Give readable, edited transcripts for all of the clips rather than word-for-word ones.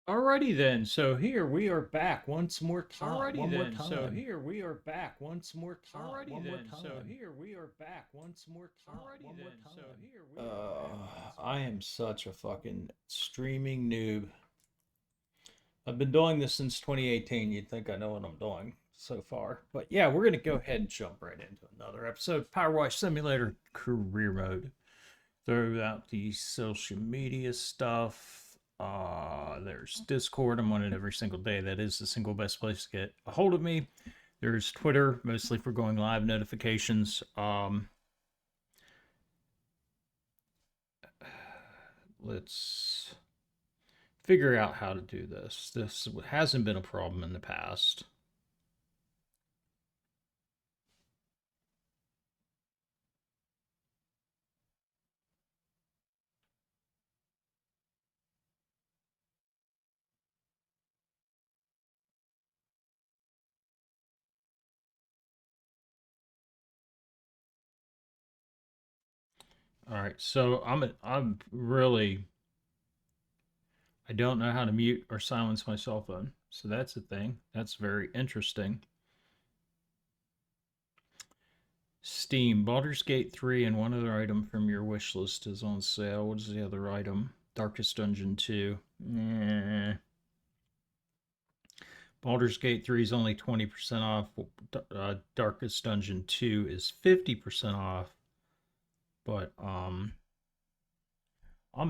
Alrighty then, so here we are back once more time. Alrighty One more then, so time. here we are back once more time. Alrighty One more then, so time. here we are back once more time. Alrighty One more then, so time. here we are back once more I am time. such a fucking streaming noob. I've been doing this since 2018. You'd think I know what I'm doing so far. But yeah, we're going to go ahead and jump right into another episode of Power Wash Simulator Career Mode. Throw out the social media stuff. There's Discord. I'm on it every single day. That is the single best place to get a hold of me. There's Twitter, mostly for going live notifications. Let's figure out how to do this. This hasn't been a problem in the past. All right, so I'm really I don't know how to mute or silence my cell phone. So that's a thing. That's very interesting. Steam, Baldur's Gate 3 and one other item from your wish list is on sale. What is the other item? Darkest Dungeon 2. Baldur's Gate 3 is only 20% off. Darkest Dungeon 2 is 50% off. But I'm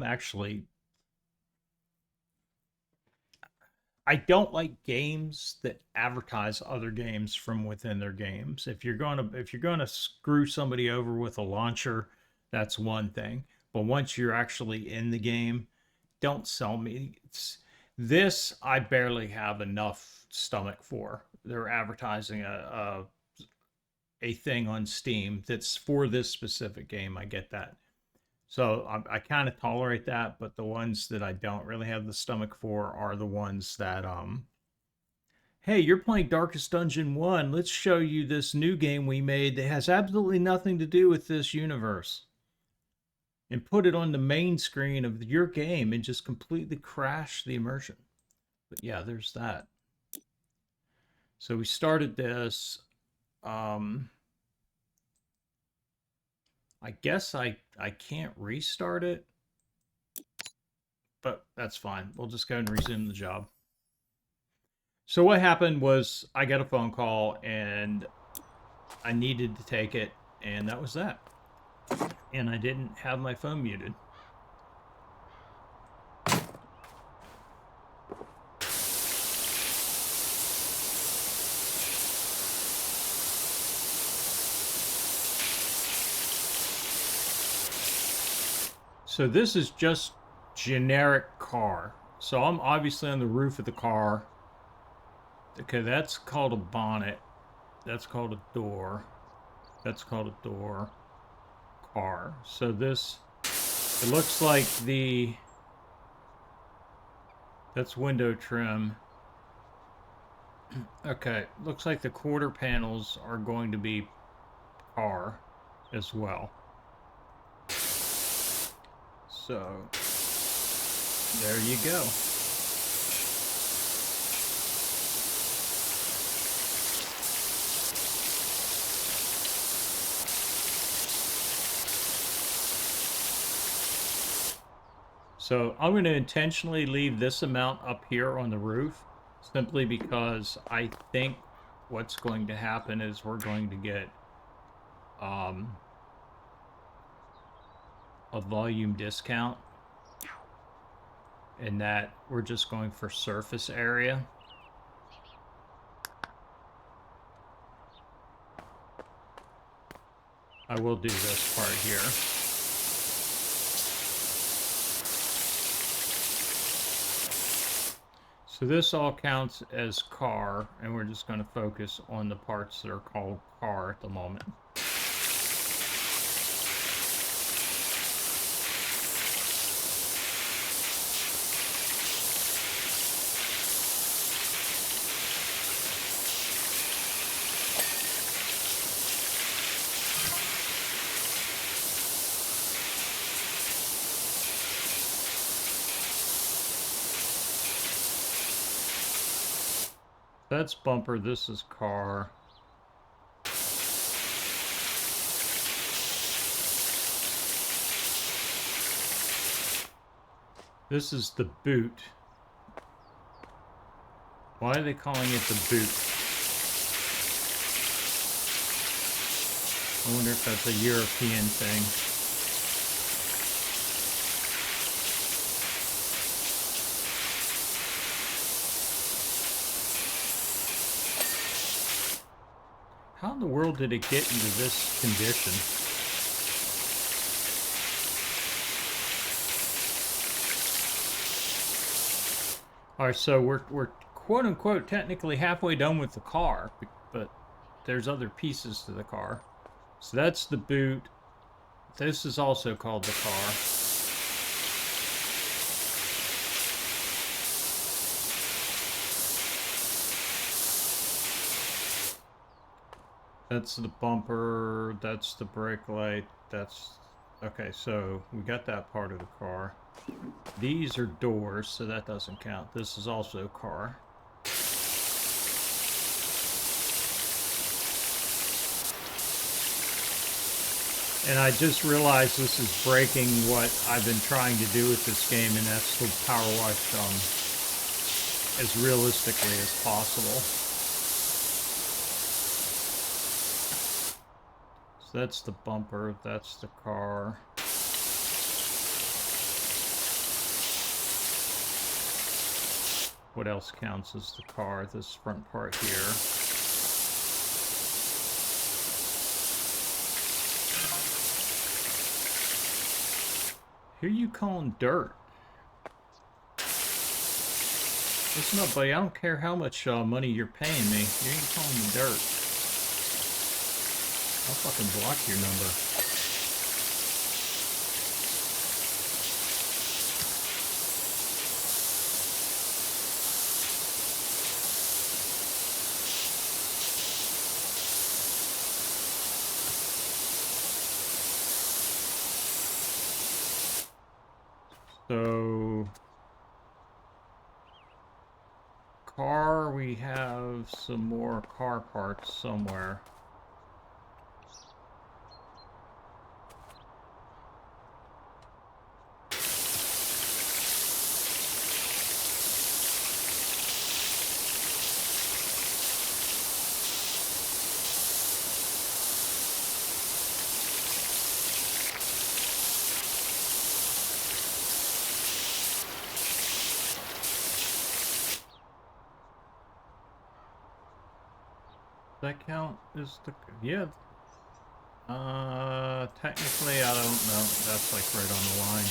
actually I don't like games that advertise other games from within their games. If you're gonna screw somebody over with a launcher, that's one thing. But once you're actually in the game, don't sell me. This I barely have enough stomach for. They're advertising a thing on Steam that's for this specific game. I get that. So I kind of tolerate that, but the ones that I don't really have the stomach for are the ones that hey, you're playing Darkest Dungeon 1. Let's show you this new game we made that has absolutely nothing to do with this universe. And put it on the main screen of your game and just completely crash the immersion. But yeah, there's that. So we started this. Um, I guess I can't restart it, but that's fine. We'll just go and resume the job. So what happened was I got a phone call and I needed to take it, and that was that. And I didn't have my phone muted. So this is just generic car. So I'm obviously on the roof of the car. Okay, that's called a bonnet. That's called a door. That's called a door. Car. So this, it looks like that's window trim. Okay, looks like the quarter panels are going to be car as well. So there you go. So I'm going to intentionally leave this amount up here on the roof simply because I think what's going to happen is we're going to get a volume discount, and that we're just going for surface area. I will do this part here. So this all counts as car, and we're just going to focus on the parts that are called car at the moment. That's bumper, this is car. This is the boot. Why are they calling it the boot? I wonder if that's a European thing. How in the world did it get into this condition? Alright, so we're quote unquote technically halfway done with the car, but there's other pieces to the car. So that's the boot. This is also called the car. That's the bumper, that's the brake light, that's... Okay, so we got that part of the car. These are doors, so that doesn't count. This is also car. And I just realized this is breaking what I've been trying to do with this game, and that's to power wash as realistically as possible. So that's the bumper, that's the car. What else counts as the car? This front part here. Who you calling dirt? Listen up, buddy. I don't care how much money you're paying me. You ain't calling me dirt. I'll fucking block your number. So, car, we have some more car parts somewhere. That count is the... Yeah. Technically, I don't know. That's like right on the line.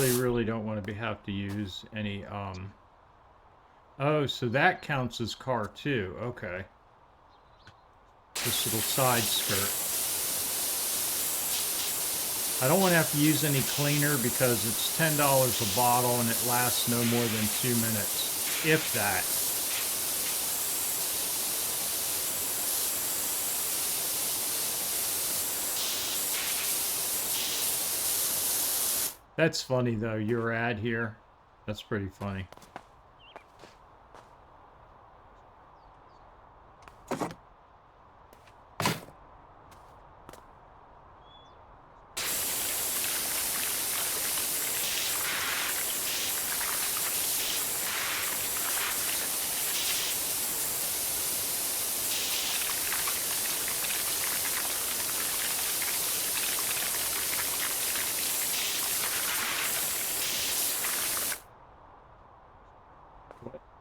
I really don't want to have to use any, Oh, so that counts as car too. Okay. This little side skirt. I don't want to have to use any cleaner because it's $10 a bottle and it lasts no more than 2 minutes. If that. That's funny though, your ad here. That's pretty funny.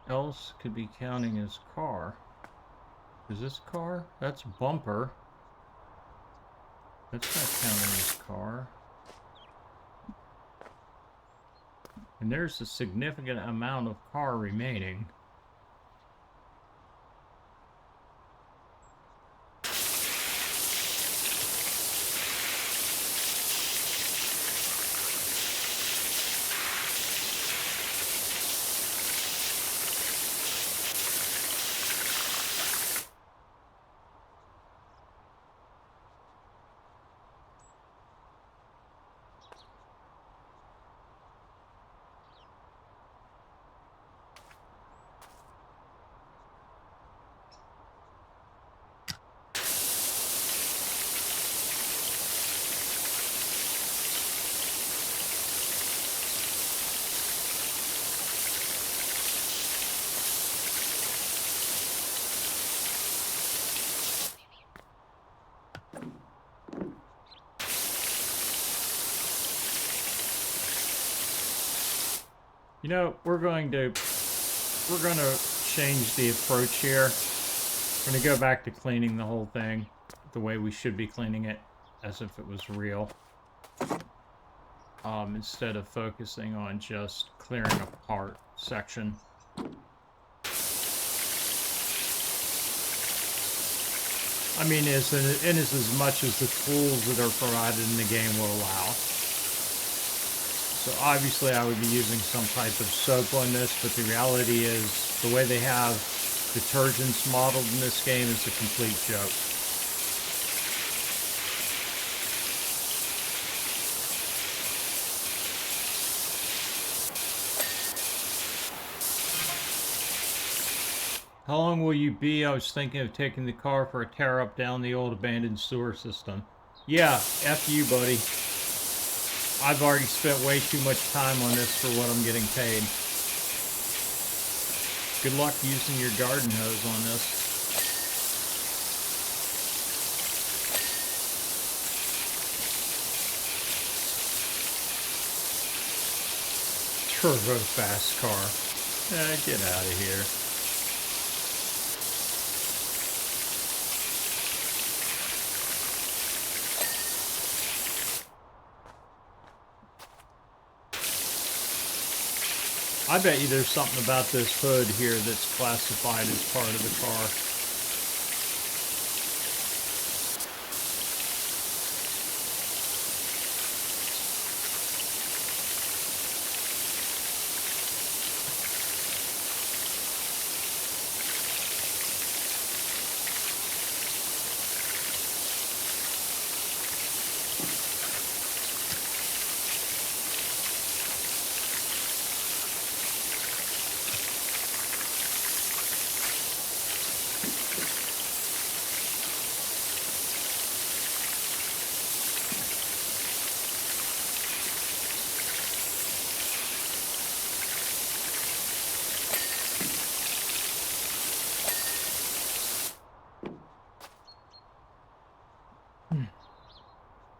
Else could be counting as car. Is this car? That's bumper. That's not counting as car. And there's a significant amount of car remaining. You know, we're going to change the approach here. We're going to go back to cleaning the whole thing the way we should be cleaning it, as if it was real. Instead of focusing on just clearing a part section. I mean, in as much as the tools that are provided in the game will allow. So obviously I would be using some type of soap on this, but the reality is the way they have detergents modeled in this game is a complete joke. How long will you be? I was thinking of taking the car for a tear up down the old abandoned sewer system. Yeah, F you, buddy. I've already spent way too much time on this for what I'm getting paid. Good luck using your garden hose on this. Turbo fast car. Get out of here. I bet you there's something about this hood here that's classified as part of the car.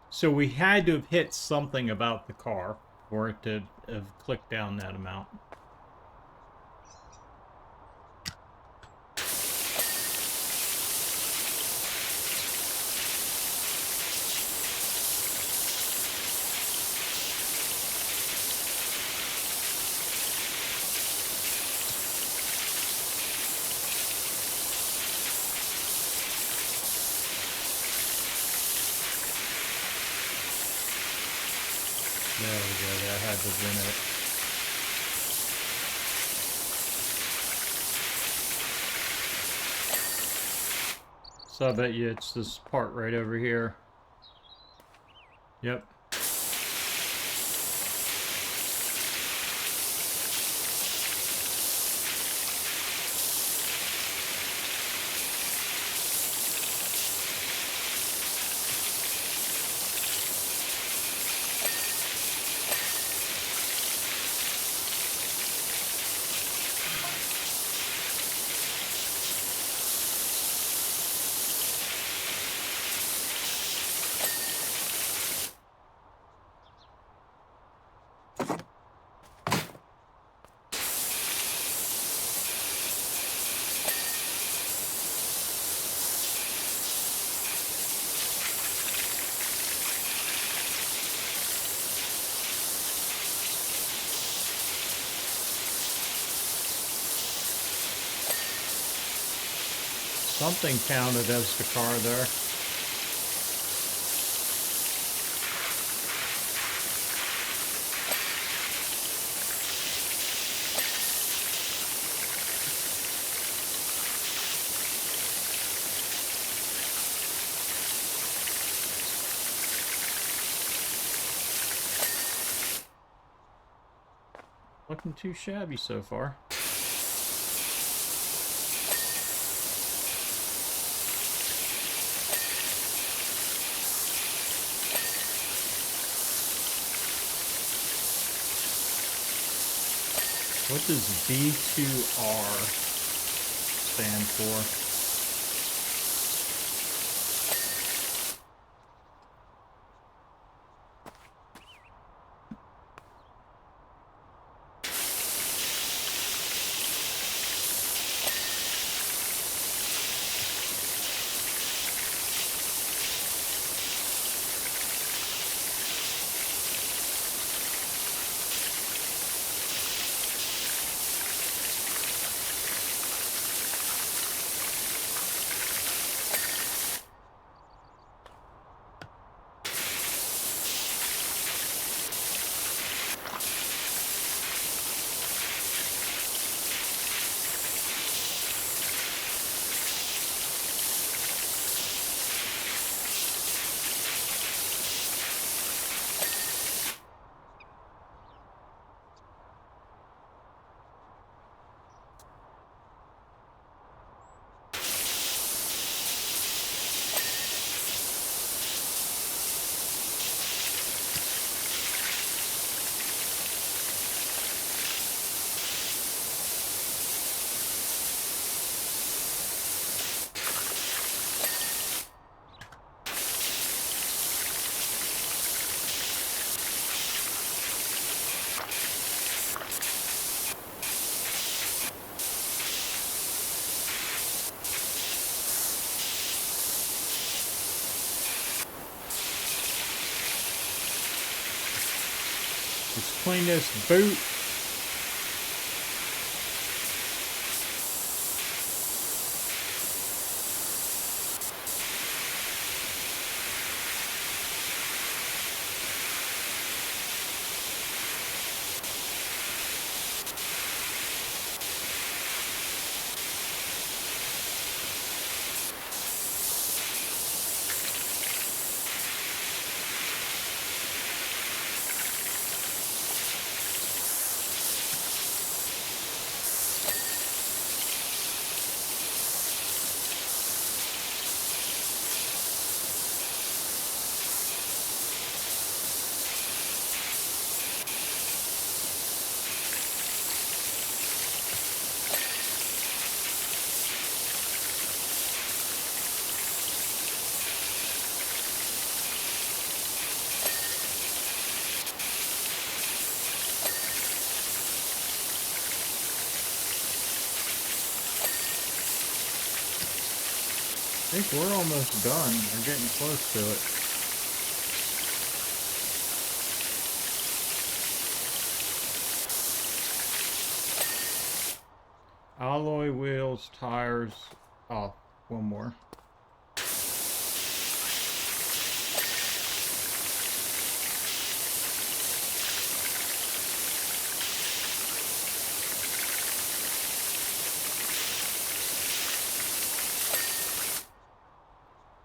So we had to have hit something about the car for it to have clicked down that amount. There we go, that had to have been it. So I bet you it's this part right over here. Yep. Something counted as the car there. Looking too shabby so far. What does B2R stand for? Let's clean this boot. I think we're almost done. We're getting close to it. Alloy wheels, tires. Oh, one more.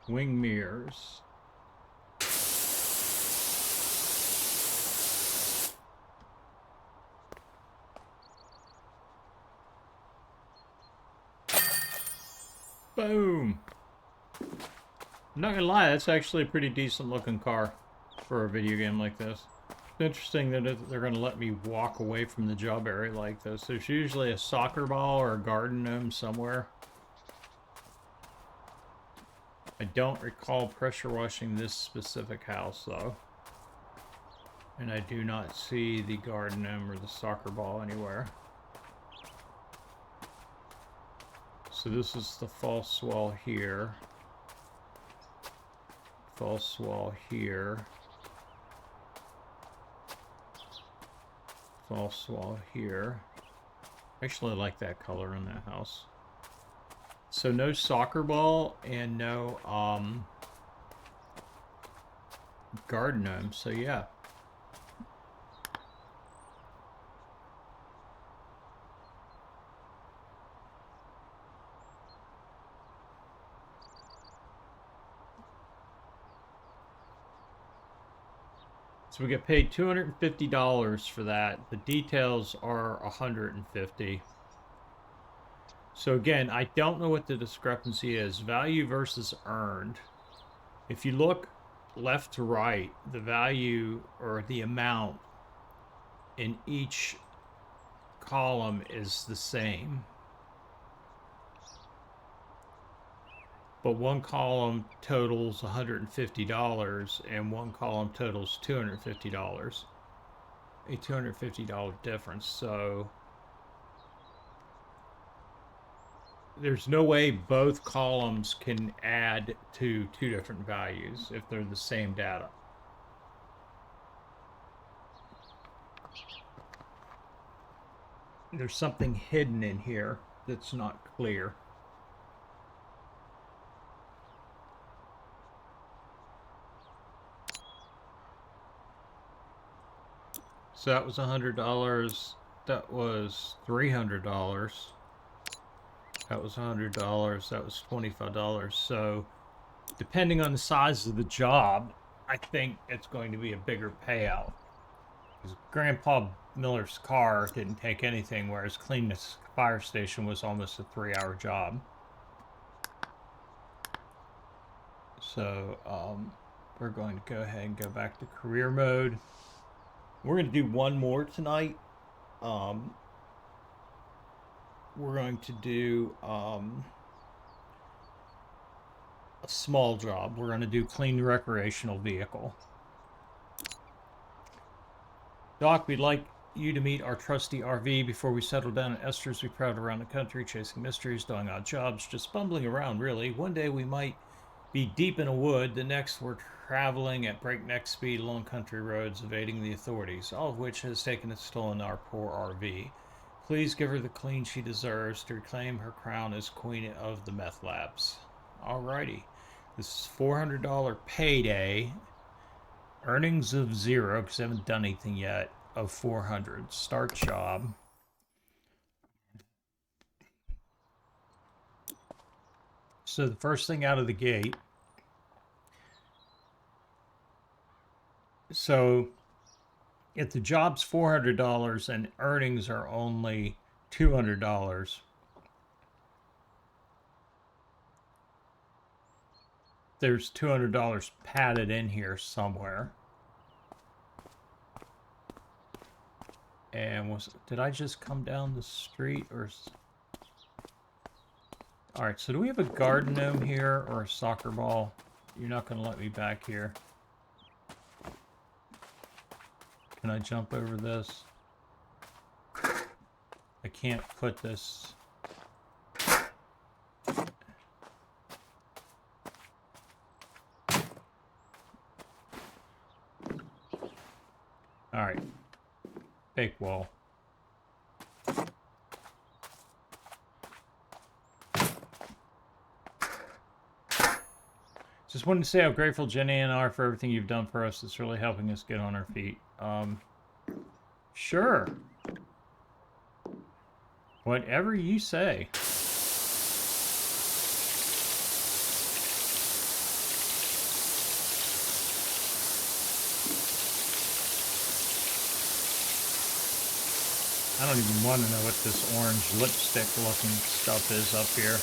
Wing mirrors. Boom! I'm not gonna lie, that's actually a pretty decent looking car for a video game like this. It's interesting that they're gonna let me walk away from the job area like this. There's usually a soccer ball or a garden gnome somewhere. I don't recall pressure washing this specific house though. And I do not see the garden gnome or the soccer ball anywhere. So this is the false wall here. False wall here. False wall here. Actually, I like that color in that house. So no soccer ball and no garden gnome. So yeah. So we get paid $250 for that. The details are $150. So again, I don't know what the discrepancy is. Value versus earned. If you look left to right, the value or the amount in each column is the same. But one column totals $150 and one column totals $250. A $250 difference. So there's no way both columns can add to two different values if they're the same data. There's something hidden in here that's not clear. So that was $100. That was $300. That was $100. That was $25. So depending on the size of the job, I think it's going to be a bigger payout. Because Grandpa Miller's car didn't take anything, whereas cleaning this fire station was almost a 3-hour job. So we're going to go ahead and go back to career mode. We're going to do one more tonight. We're going to do a small job. We're going to do clean recreational vehicle. Doc, we'd like you to meet our trusty RV before we settle down in Esters. We proud around the country, chasing mysteries, doing odd jobs, just bumbling around, really. One day we might Be deep in a wood. The next were traveling at breakneck speed along country roads, evading the authorities, all of which has taken its toll on our poor RV. Please give her the clean she deserves to reclaim her crown as queen of the meth labs. Alrighty. This is $400 payday. Earnings of 0 because I haven't done anything yet. Of 400. Start job. So the first thing out of the gate. So if the job's $400 and earnings are only $200, there's $200 padded in here somewhere. And did I just come down the street or? All right, so do we have a garden gnome here or a soccer ball? You're not going to let me back here. Can I jump over this? I can't put this. All right. Fake wall. Just wanted to say how grateful Jenny and I are for everything you've done for us. It's really helping us get on our feet. Sure. Whatever you say. I don't even want to know what this orange lipstick looking stuff is up here.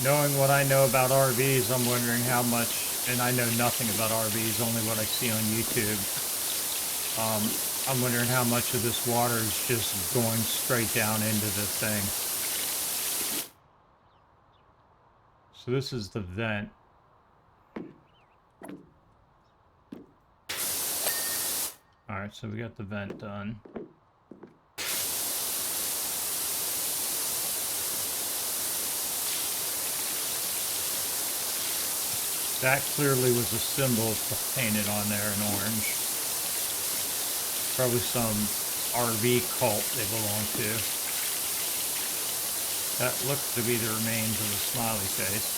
Knowing what I know about RVs, I'm wondering how much, and I know nothing about RVs, only what I see on YouTube. I'm wondering how much of this water is just going straight down into the thing. So this is the vent. Alright, so we got the vent done. That clearly was a symbol painted on there in orange. Probably some RV cult they belong to. That looks to be the remains of a smiley face.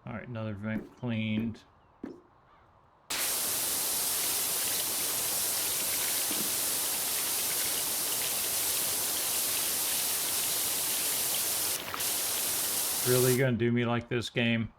Alright, another vent cleaned. Really gonna do me like this, game?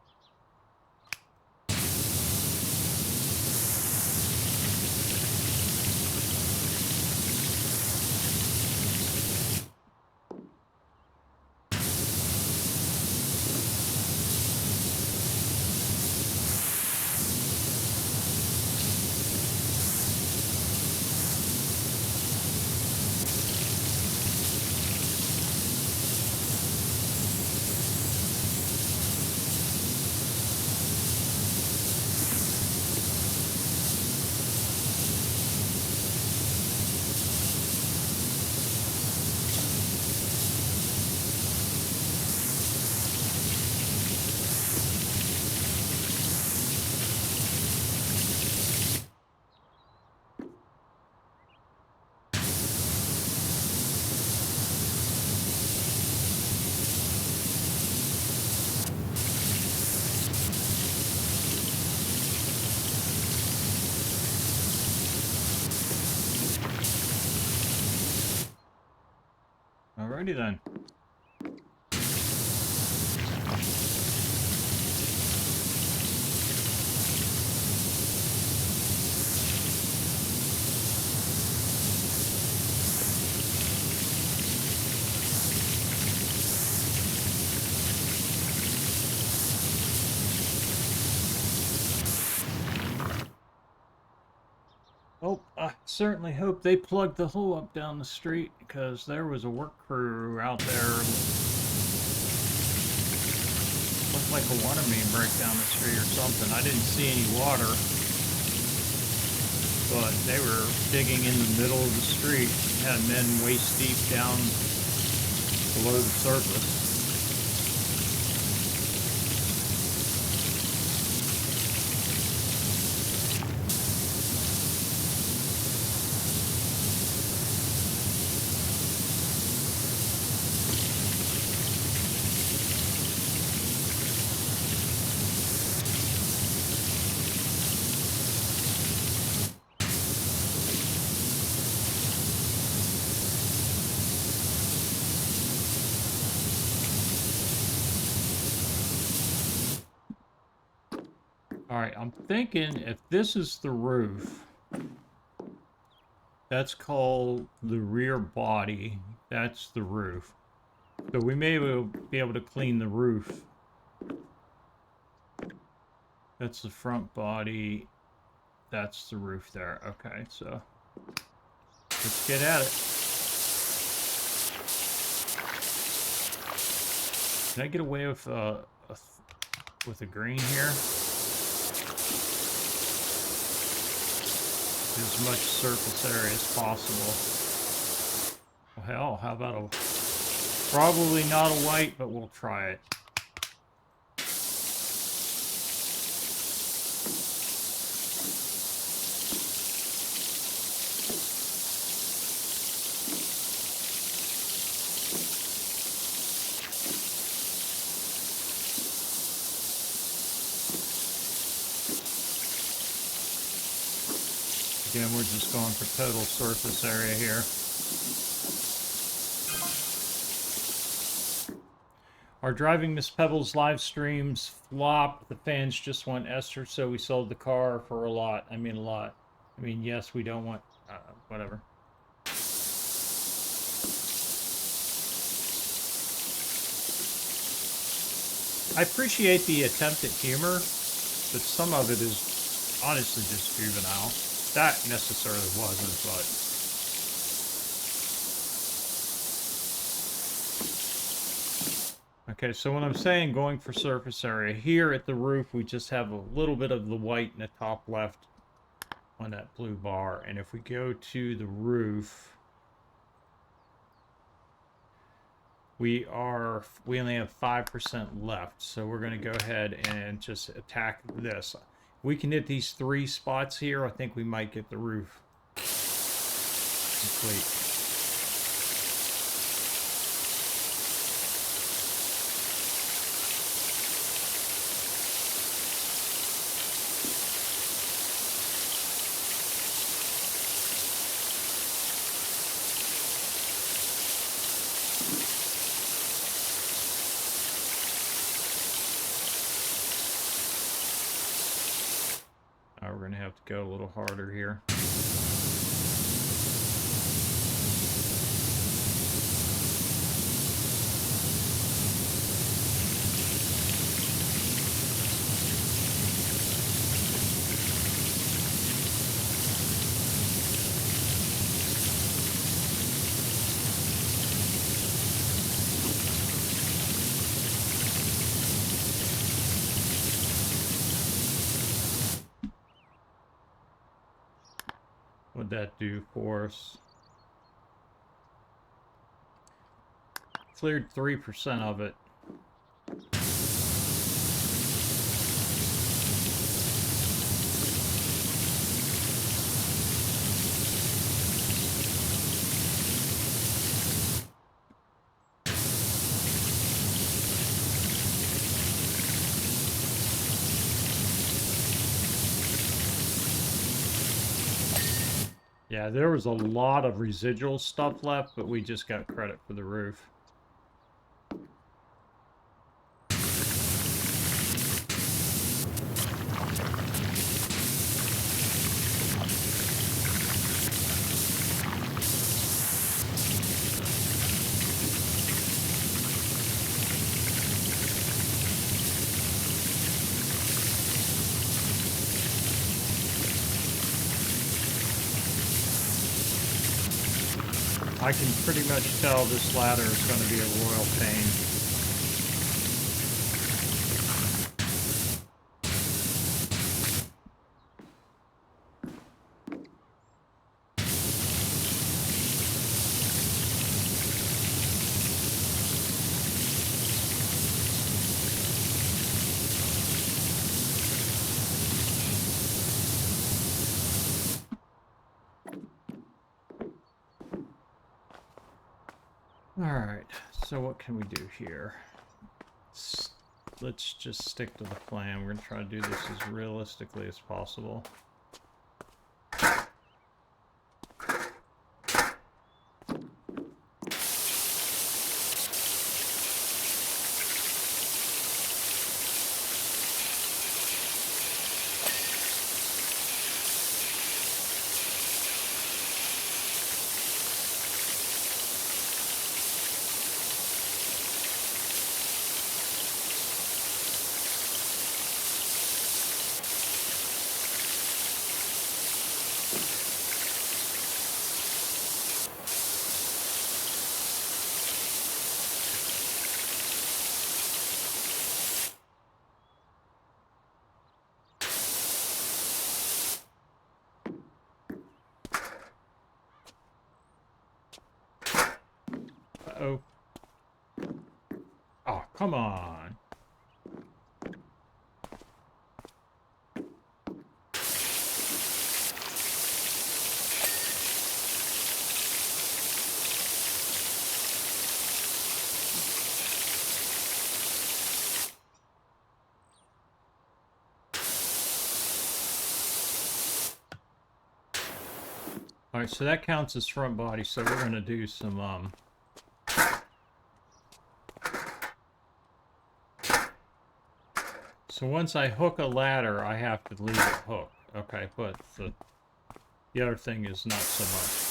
Alrighty then. Oh, Certainly hope they plugged the hole up down the street because there was a work crew out there. Looked like a water main break down the street or something. I didn't see any water, but they were digging in the middle of the street. Had men waist deep down below the surface. Alright, I'm thinking if this is the roof, that's called the rear body. That's the roof. So we may be able to clean the roof. That's the front body. That's the roof there. Okay, so let's get at it. Can I get away with a green here? As much surface area as possible. Well, hell, how about a... Probably not a white, but we'll try it. Again, we're just going for total surface area here. Our Driving Miss Pebbles live streams flopped. The fans just want Esther, so we sold the car for a lot. I mean, a lot. I mean, yes, we don't want... whatever. I appreciate the attempt at humor, but some of it is honestly just juvenile. That necessarily wasn't, but... Okay, so when I'm saying going for surface area, here at the roof we just have a little bit of the white in the top left on that blue bar. And if we go to the roof, we only have 5% left. So we're going to go ahead and just attack this. We can hit these 3 spots here. I think we might get the roof complete. We're going to have to go a little harder here. What'd that do for us? Cleared 3% of it. Yeah, there was a lot of residual stuff left, but we just got credit for the roof. I can pretty much tell this ladder is going to be a royal pain. Alright, so what can we do here? Let's just stick to the plan. We're going to try to do this as realistically as possible. Uh-oh. Oh, come on. Alright, so that counts as front body, so we're going to do some, So once I hook a ladder, I have to leave it hooked. Okay, but the other thing is not so much.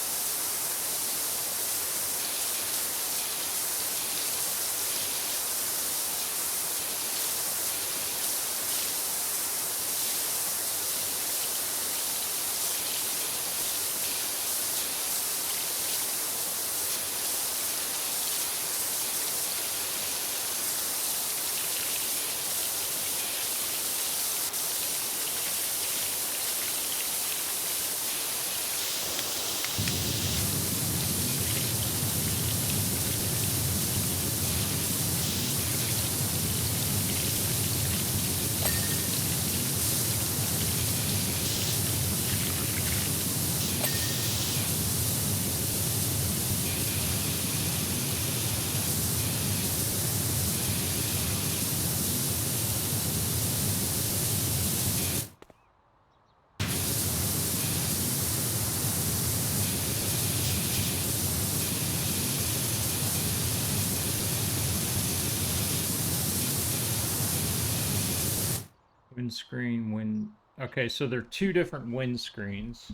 Windscreen, Okay, so there are two different windscreens.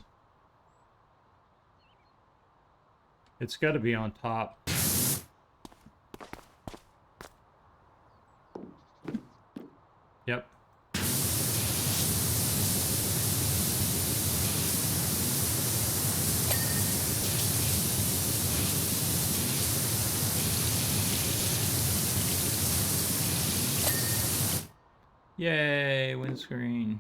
It's got to be on top. Yep. Yay, windscreen.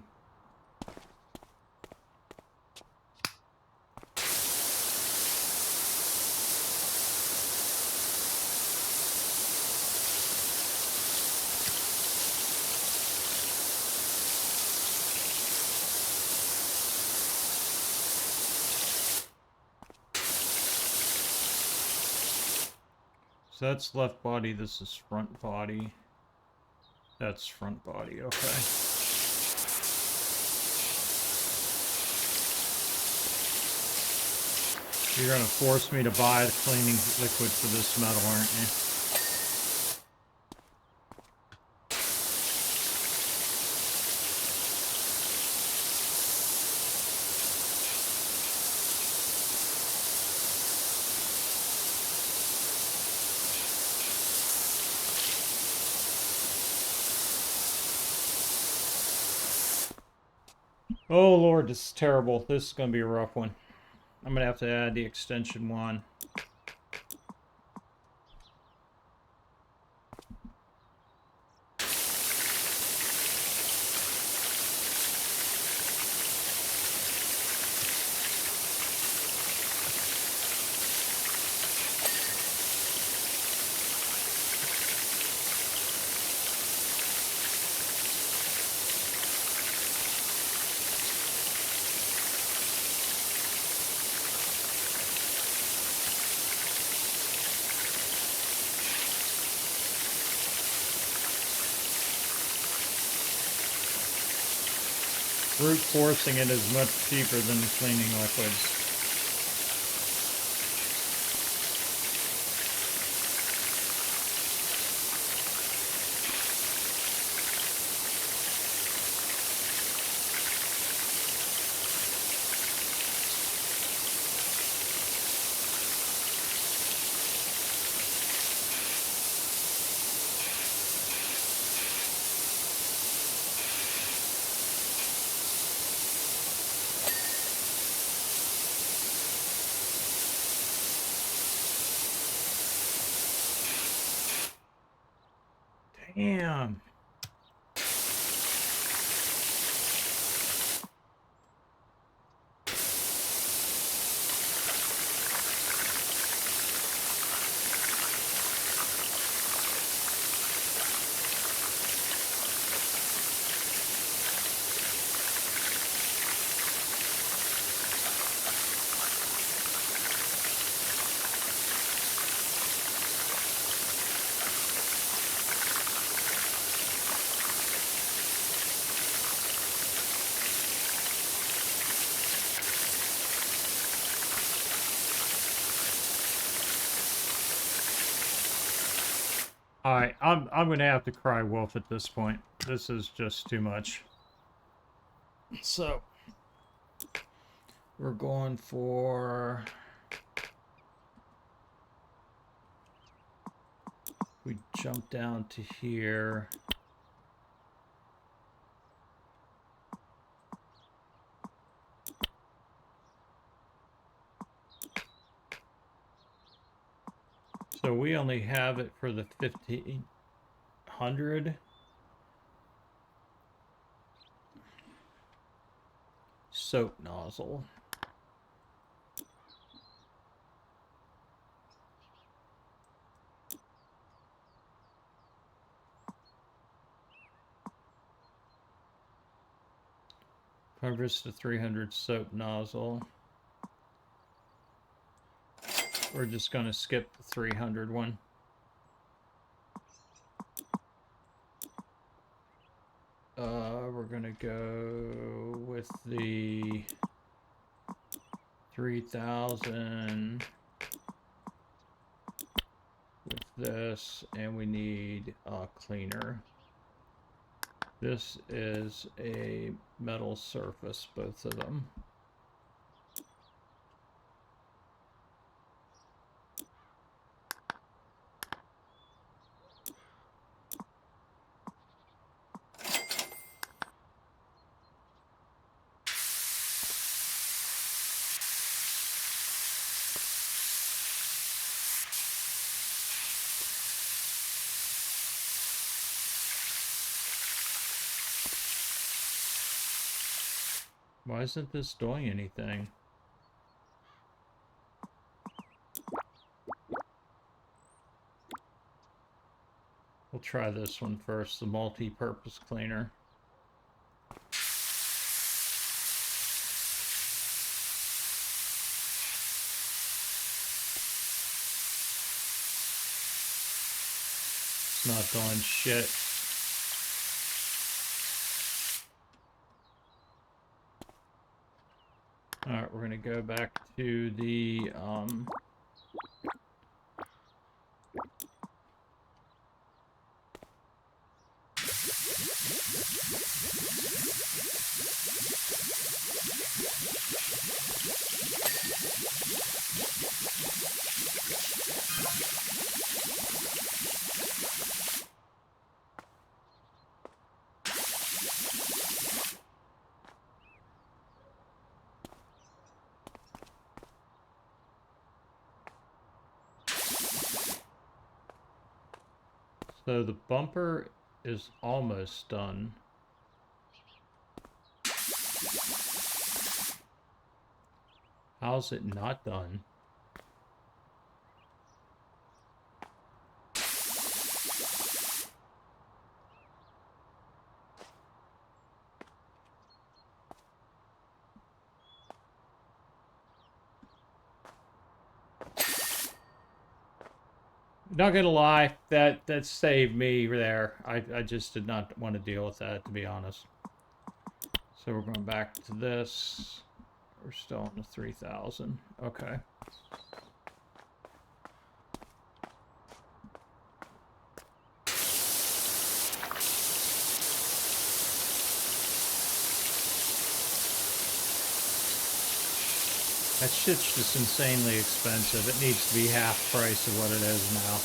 So that's left body, this is front body. That's front body, okay. You're gonna force me to buy the cleaning liquid for this metal, aren't you? Oh Lord, this is terrible. This is gonna be a rough one. I'm gonna have to add the extension one. Brute forcing it is much cheaper than cleaning liquids. Damn. All right, I'm gonna have to cry wolf at this point. This is just too much. So we're going for. We jump down to here. So we only have it for the 1500. Soap nozzle. Vista 300 soap nozzle. We're just going to skip the 300 one. We're going to go with the 3000 with this, and we need a cleaner. This is a metal surface, both of them. Why isn't this doing anything? We'll try this one first, the multi-purpose cleaner. It's not doing shit. Alright, we're gonna go back to the so the bumper is almost done. How's it not done? Not gonna lie, that saved me there. I just did not want to deal with that, to be honest. So we're going back to this. We're still on the 3,000. Okay. That shit's just insanely expensive. It needs to be half price of what it is now.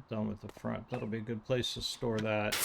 Done with the front. That'll be a good place to store that.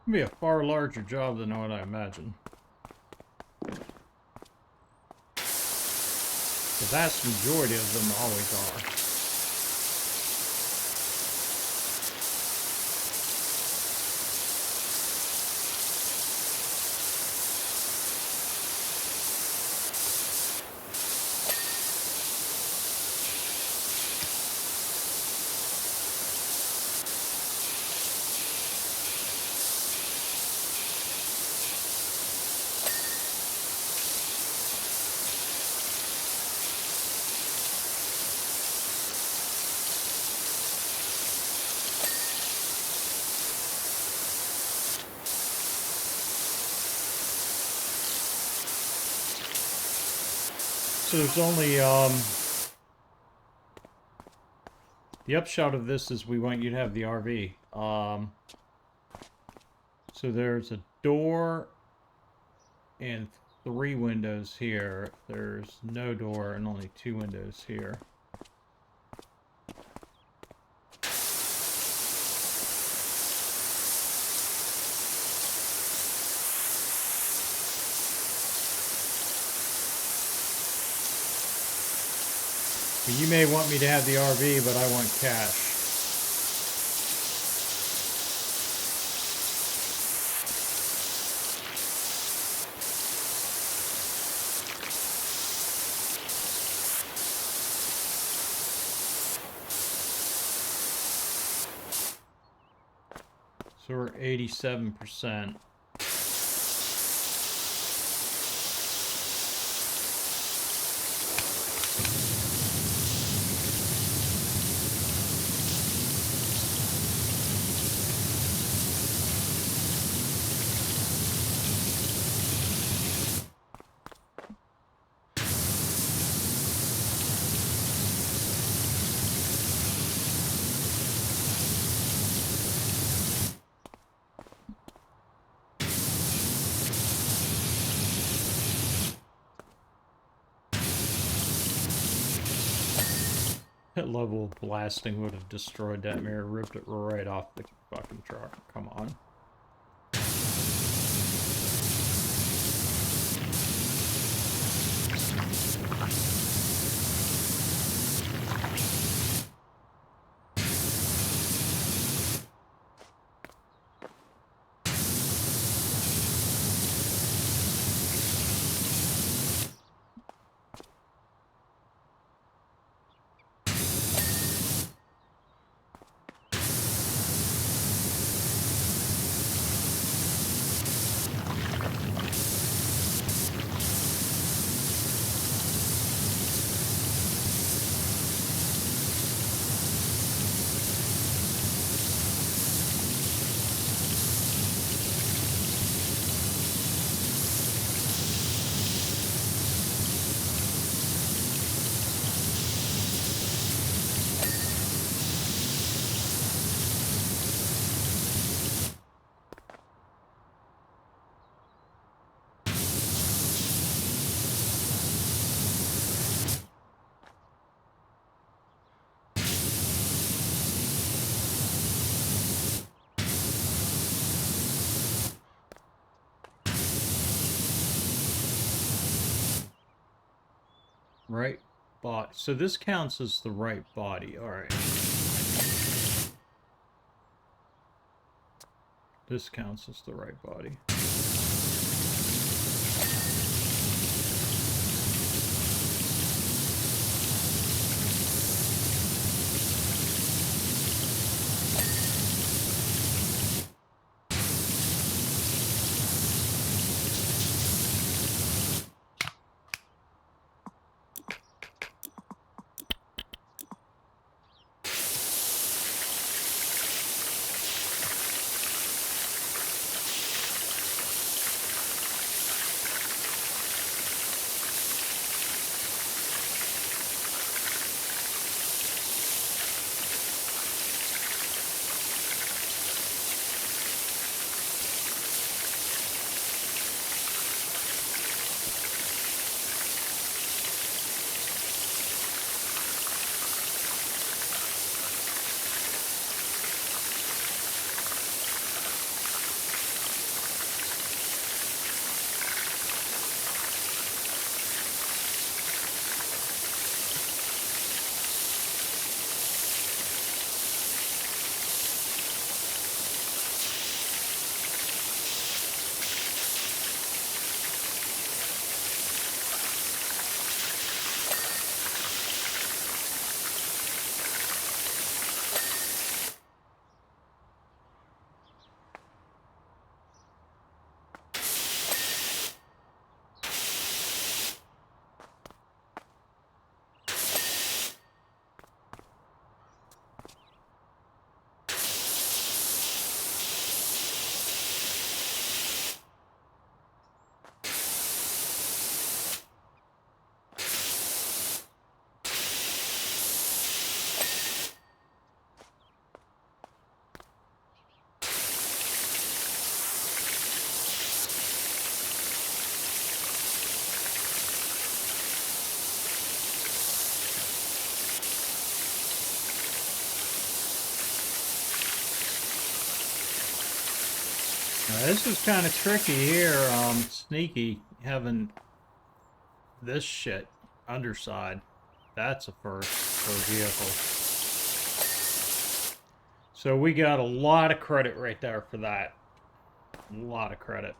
Be a far larger job than what I imagined. The vast majority of them always are. So there's only, the upshot of this is we want you to have the RV. So there's a door and 3 windows here. There's no door and only 2 windows here. You may want me to have the RV, but I want cash. So we're 87%. That level of blasting would have destroyed that mirror, ripped it right off the fucking truck. Come on. Right body. So this counts as the right body. Alright. This counts as the right body. Now, this is kind of tricky here, Sneaky, having this shit underside. That's a first for a vehicle. So we got a lot of credit right there for that. A lot of credit.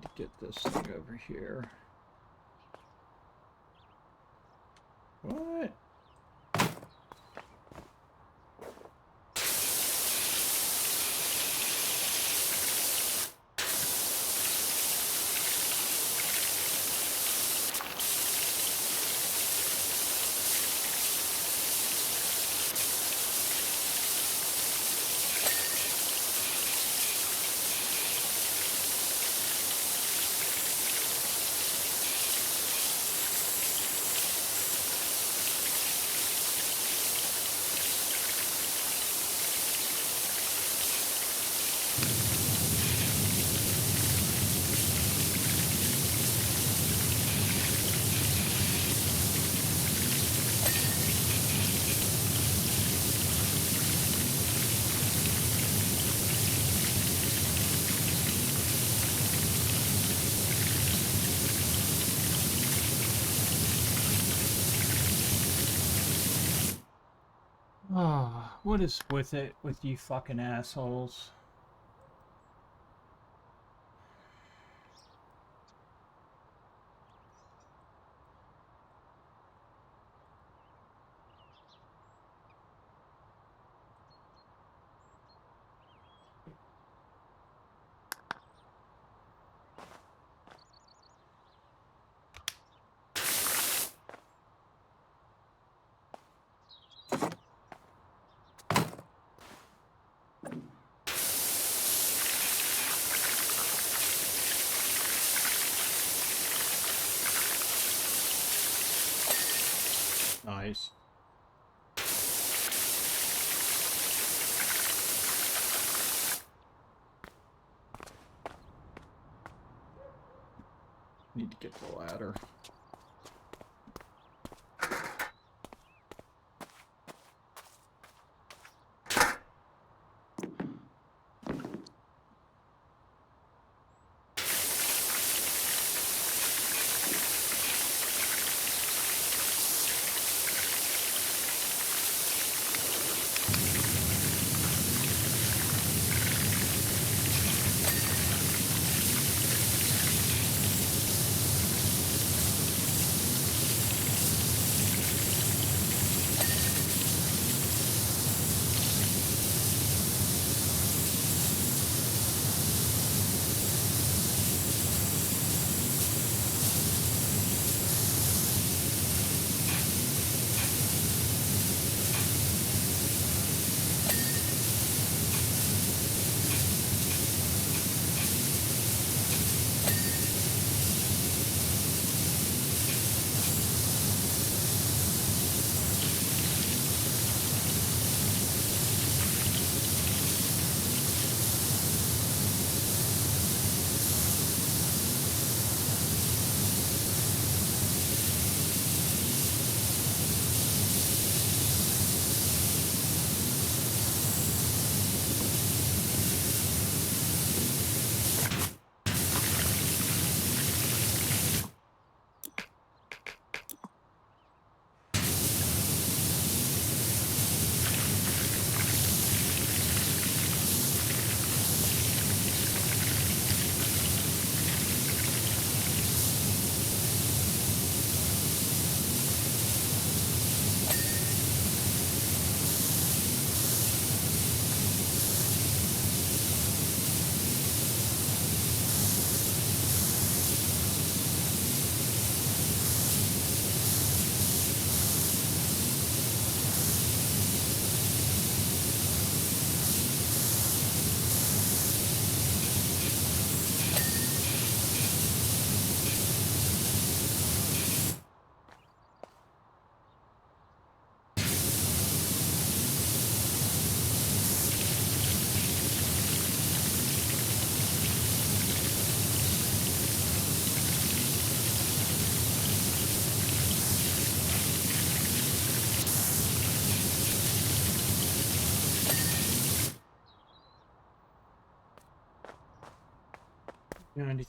Need to get this thing over here. What? Oh, what is with it with you fucking assholes? Nice. Need to get the ladder.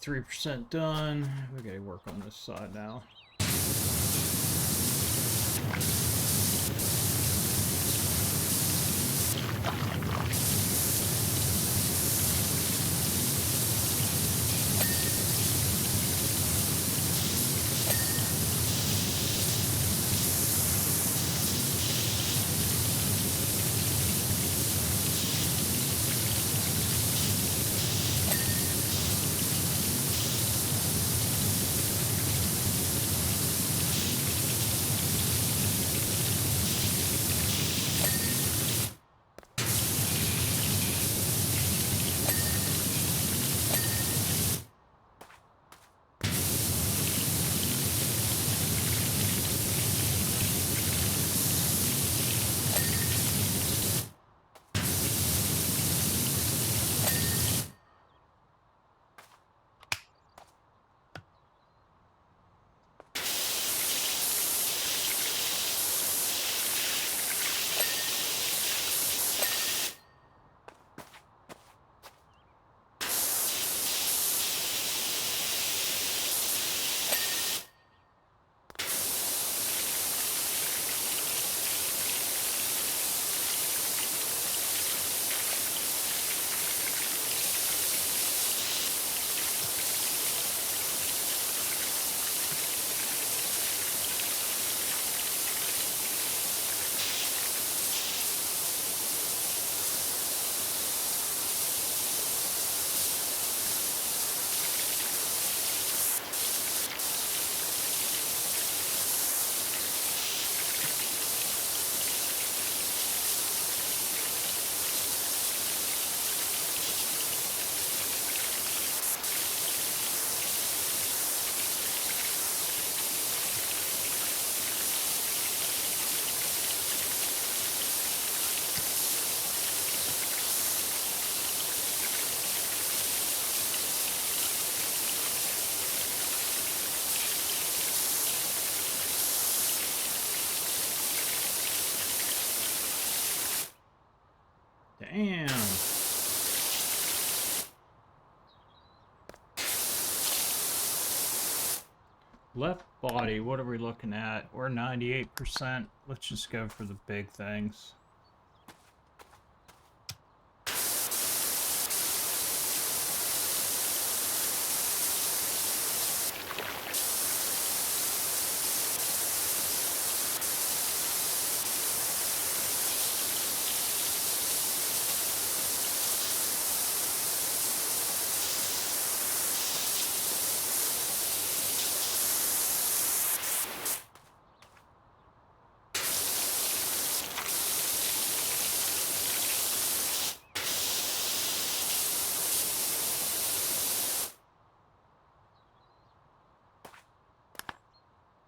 %, done. We gotta work on this side now. Damn. Left body, what are we looking at? We're 98%. Let's just go for the big things.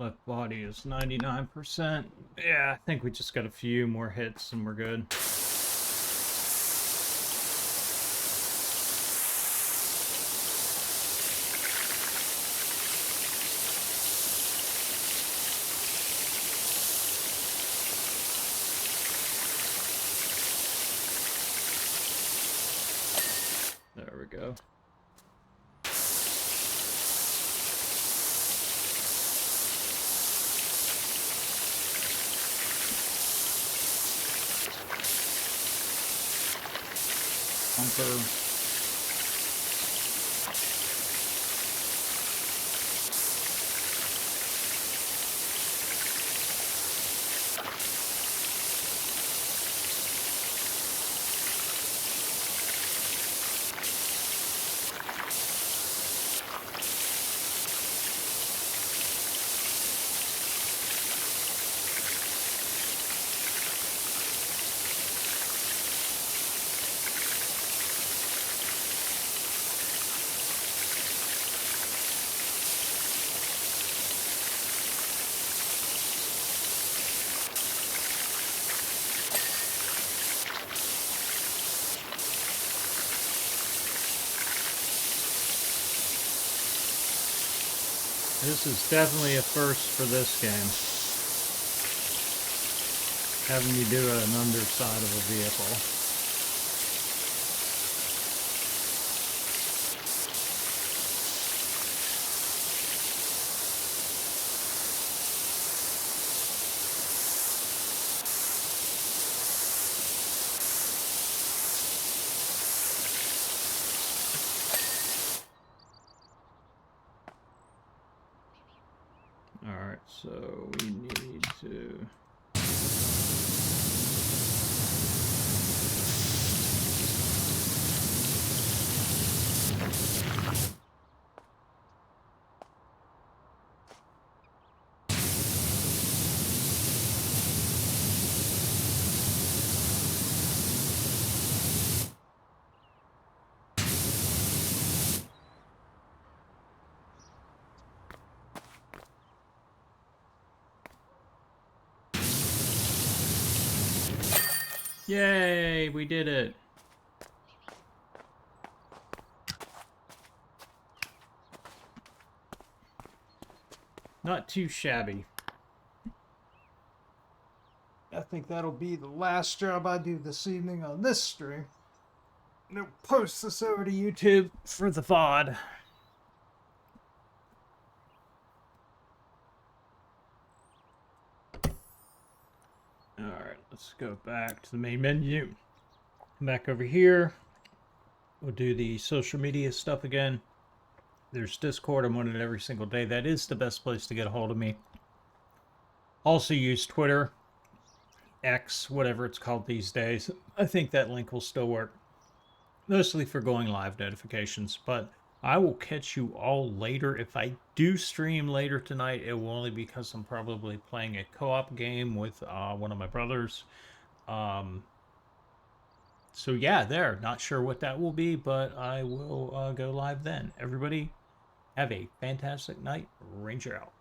Left body is 99%. Yeah, I think we just got a few more hits and we're good. There we go. Bumper. This is definitely a first for this game. Having you do an underside of a vehicle. Alright, so we need to... Yay, we did it. Not too shabby. I think that'll be the last job I do this evening on this stream. I'll post this over to YouTube for the VOD. Alright, let's go back to the main menu. Come back over here. We'll do the social media stuff again. There's Discord. I'm on it every single day. That is the best place to get a hold of me. Also use Twitter, X, whatever it's called these days. I think that link will still work. Mostly for going live notifications, but I will catch you all later. If I do stream later tonight, it will only be because I'm probably playing a co-op game with one of my brothers. So yeah, there. Not sure what that will be, but I will go live then. Everybody, have a fantastic night. Ranger out.